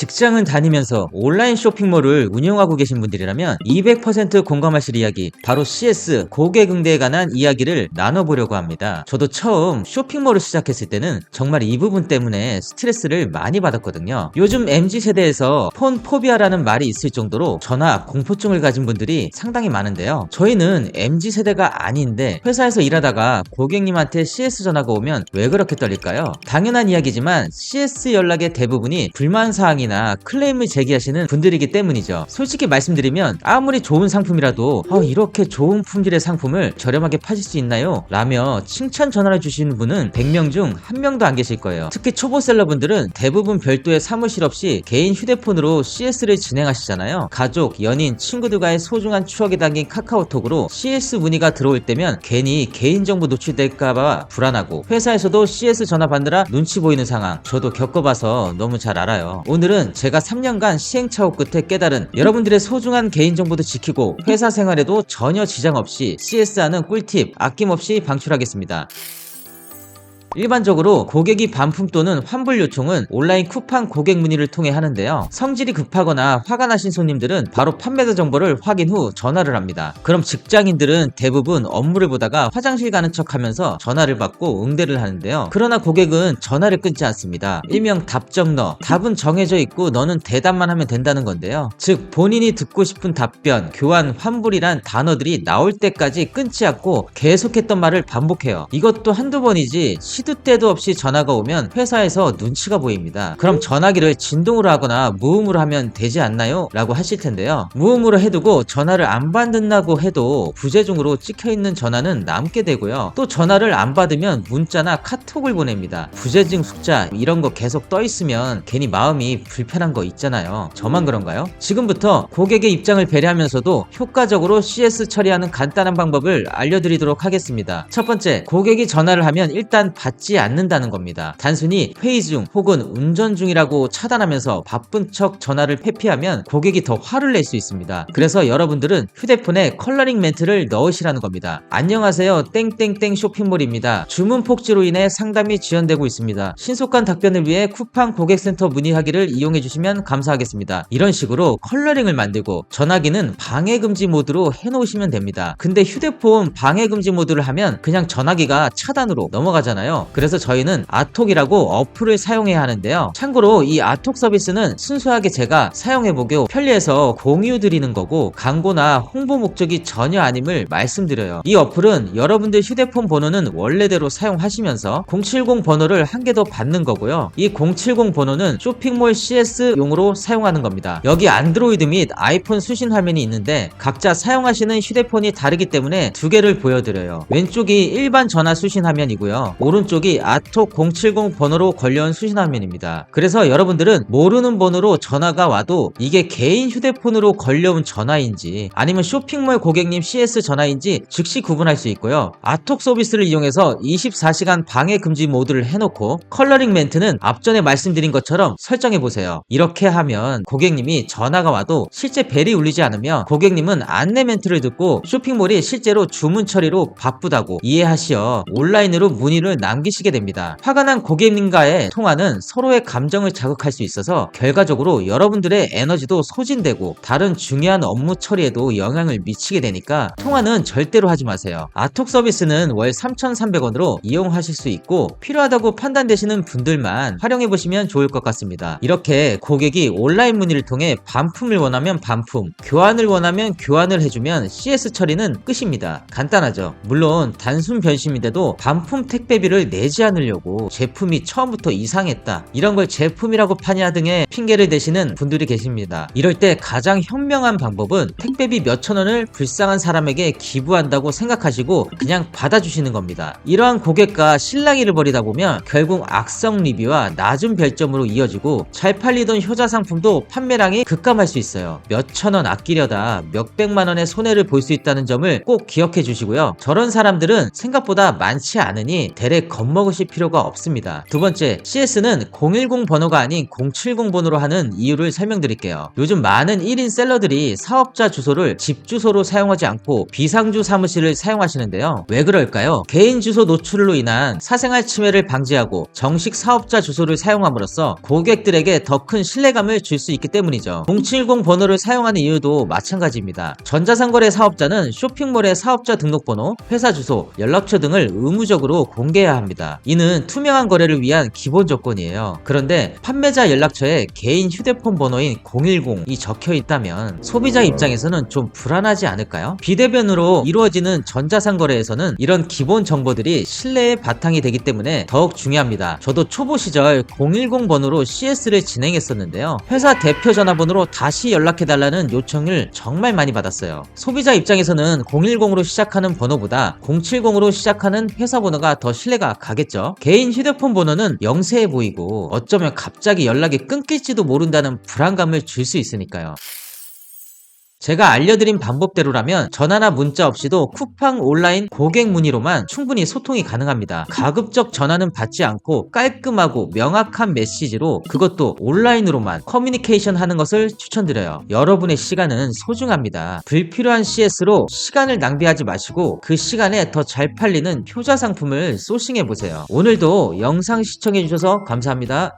직장을 다니면서 온라인 쇼핑몰을 운영하고 계신 분들이라면 200% 공감하실 이야기, 바로 CS 고객 응대에 관한 이야기를 나눠보려고 합니다. 저도 처음 쇼핑몰을 시작했을 때는 정말 이 부분 때문에 스트레스를 많이 받았거든요. 요즘 MZ세대에서 폰 포비아라는 말이 있을 정도로 전화 공포증을 가진 분들이 상당히 많은데요. 저희는 MZ세대가 아닌데 회사에서 일하다가 고객님한테 CS 전화가 오면 왜 그렇게 떨릴까요? 당연한 이야기지만 CS 연락의 대부분이 불만사항이나 클레임을 제기하시는 분들이기 때문이죠. 솔직히 말씀드리면 아무리 좋은 상품이라도 이렇게 좋은 품질의 상품을 저렴하게 파실 수 있나요? 라며 칭찬 전화를 주시는 분은 100명 중 1명도 안 계실 거예요. 특히 초보셀러분들은 대부분 별도의 사무실 없이 개인 휴대폰으로 CS를 진행하시잖아요. 가족, 연인, 친구들과의 소중한 추억이 담긴 카카오톡으로 CS 문의가 들어올 때면 괜히 개인정보 노출될까봐 불안하고, 회사에서도 CS 전화 받느라 눈치 보이는 상황 저도 겪어봐서 너무 잘 알아요. 오늘은 제가 3년간 시행착오 끝에 깨달은 여러분들의 소중한 개인정보도 지키고 회사 생활에도 전혀 지장 없이 CS하는 꿀팁 아낌없이 방출하겠습니다. 일반적으로 고객이 반품 또는 환불 요청은 온라인 쿠팡 고객 문의를 통해 하는데요. 성질이 급하거나 화가 나신 손님들은 바로 판매자 정보를 확인 후 전화를 합니다. 그럼 직장인들은 대부분 업무를 보다가 화장실 가는 척 하면서 전화를 받고 응대를 하는데요. 그러나 고객은 전화를 끊지 않습니다. 일명 답정너, 답은 정해져 있고 너는 대답만 하면 된다는 건데요. 즉 본인이 듣고 싶은 답변, 교환, 환불이란 단어들이 나올 때까지 끊지 않고 계속했던 말을 반복해요. 이것도 한두 번이지 시도 때도 없이 전화가 오면 회사에서 눈치가 보입니다. 그럼 전화기를 진동으로 하거나 무음으로 하면 되지 않나요? 라고 하실 텐데요. 무음으로 해두고 전화를 안 받는다고 해도 부재중으로 찍혀있는 전화는 남게 되고요. 또 전화를 안 받으면 문자나 카톡을 보냅니다. 부재중 숫자 이런 거 계속 떠있으면 괜히 마음이 불편한 거 있잖아요. 저만 그런가요? 지금부터 고객의 입장을 배려하면서도 효과적으로 CS 처리하는 간단한 방법을 알려드리도록 하겠습니다. 첫 번째, 고객이 전화를 하면 일단 받지 않는다는 겁니다. 단순히 회의 중 혹은 운전 중이라고 차단하면서 바쁜 척 전화를 회피하면 고객이 더 화를 낼 수 있습니다. 그래서 여러분들은 휴대폰에 컬러링 멘트를 넣으시라는 겁니다. 안녕하세요, 땡땡땡 쇼핑몰입니다. 주문 폭주로 인해 상담이 지연되고 있습니다. 신속한 답변을 위해 쿠팡 고객센터 문의하기를 이용해 주시면 감사하겠습니다. 이런 식으로 컬러링을 만들고 전화기는 방해금지 모드로 해놓으시면 됩니다. 근데 휴대폰 방해금지 모드를 하면 그냥 전화기가 차단으로 넘어가잖아요. 그래서 저희는 아톡이라고 어플을 사용해야 하는데요. 참고로 이 아톡 서비스는 순수하게 제가 사용해보고 편리해서 공유 드리는 거고 광고나 홍보 목적이 전혀 아님을 말씀드려요. 이 어플은 여러분들 휴대폰 번호는 원래대로 사용하시면서 070 번호를 한 개 더 받는 거고요. 이 070 번호는 쇼핑몰 CS 용으로 사용하는 겁니다. 여기 안드로이드 및 아이폰 수신 화면이 있는데 각자 사용하시는 휴대폰이 다르기 때문에 두 개를 보여드려요. 왼쪽이 일반 전화 수신 화면이고요. 오른쪽이 아톡 070 번호로 걸려온 수신 화면입니다. 그래서 여러분들은 모르는 번호로 전화가 와도 이게 개인 휴대폰으로 걸려온 전화인지 아니면 쇼핑몰 고객님 CS 전화인지 즉시 구분할 수 있고요. 아톡 서비스를 이용해서 24시간 방해 금지 모드를 해놓고 컬러링 멘트는 앞전에 말씀드린 것처럼 설정해보세요. 이렇게 하면 고객님이 전화가 와도 실제 벨이 울리지 않으며 고객님은 안내 멘트를 듣고 쇼핑몰이 실제로 주문 처리로 바쁘다고 이해하시어 온라인으로 문의를 남기시게 됩니다. 화가 난 고객님과의 통화는 서로의 감정을 자극할 수 있어서 결과적으로 여러분들의 에너지도 소진되고 다른 중요한 업무 처리에도 영향을 미치게 되니까 통화는 절대로 하지 마세요. 아톡 서비스는 월 3,300원으로 이용하실 수 있고 필요하다고 판단되시는 분들만 활용해보시면 좋을 것 같습니다. 이렇게 고객이 온라인 문의를 통해 반품을 원하면 반품, 교환을 원하면 교환을 해주면 CS 처리는 끝입니다. 간단하죠. 물론 단순 변심인데도 반품 택배비를 내지 않으려고 제품이 처음부터 이상했다, 이런 걸 제품이라고 파냐 등의 핑계를 대시는 분들이 계십니다. 이럴 때 가장 현명한 방법은 택배비 몇천 원을 불쌍한 사람에게 기부한다고 생각하시고 그냥 받아주시는 겁니다. 이러한 고객과 실랑이를 벌이다 보면 결국 악성 리뷰와 낮은 별점으로 이어지고 잘 팔리던 효자 상품도 판매량이 급감할 수 있어요. 몇천 원 아끼려다 몇백만 원의 손해를 볼 수 있다는 점을 꼭 기억해 주시고요. 저런 사람들은 생각보다 많지 않으니 대래 겁먹으실 필요가 없습니다. 두 번째, CS는 010 번호가 아닌 070 번호로 하는 이유를 설명드릴게요. 요즘 많은 1인 셀러들이 사업자 주소를 집 주소로 사용하지 않고 비상주 사무실을 사용하시는데요. 왜 그럴까요? 개인 주소 노출로 인한 사생활 침해를 방지하고 정식 사업자 주소를 사용함으로써 고객들에게 더 큰 신뢰감을 줄 수 있기 때문이죠. 070 번호를 사용하는 이유도 마찬가지입니다. 전자상거래 사업자는 쇼핑몰의 사업자 등록번호, 회사 주소, 연락처 등을 의무적으로 공개해야 합니다. 이는 투명한 거래를 위한 기본 조건이에요. 그런데 판매자 연락처에 개인 휴대폰 번호인 010이 적혀 있다면 소비자 입장에서는 좀 불안하지 않을까요? 비대면으로 이루어지는 전자상거래에서는 이런 기본 정보들이 신뢰의 바탕이 되기 때문에 더욱 중요합니다. 저도 초보 시절 010 번호로 CS를 진행했었는데요. 회사 대표 전화번호로 다시 연락해달라는 요청을 정말 많이 받았어요. 소비자 입장에서는 010으로 시작하는 번호보다 070으로 시작하는 회사 번호가 더 신뢰가 가겠죠. 개인 휴대폰 번호는 영세해 보이고 어쩌면 갑자기 연락이 끊길지도 모른다는 불안감을 줄 수 있으니까요. 제가 알려드린 방법대로라면 전화나 문자 없이도 쿠팡 온라인 고객 문의로만 충분히 소통이 가능합니다. 가급적 전화는 받지 않고 깔끔하고 명확한 메시지로, 그것도 온라인으로만 커뮤니케이션 하는 것을 추천드려요. 여러분의 시간은 소중합니다. 불필요한 CS로 시간을 낭비하지 마시고 그 시간에 더 잘 팔리는 효자 상품을 소싱해보세요. 오늘도 영상 시청해주셔서 감사합니다.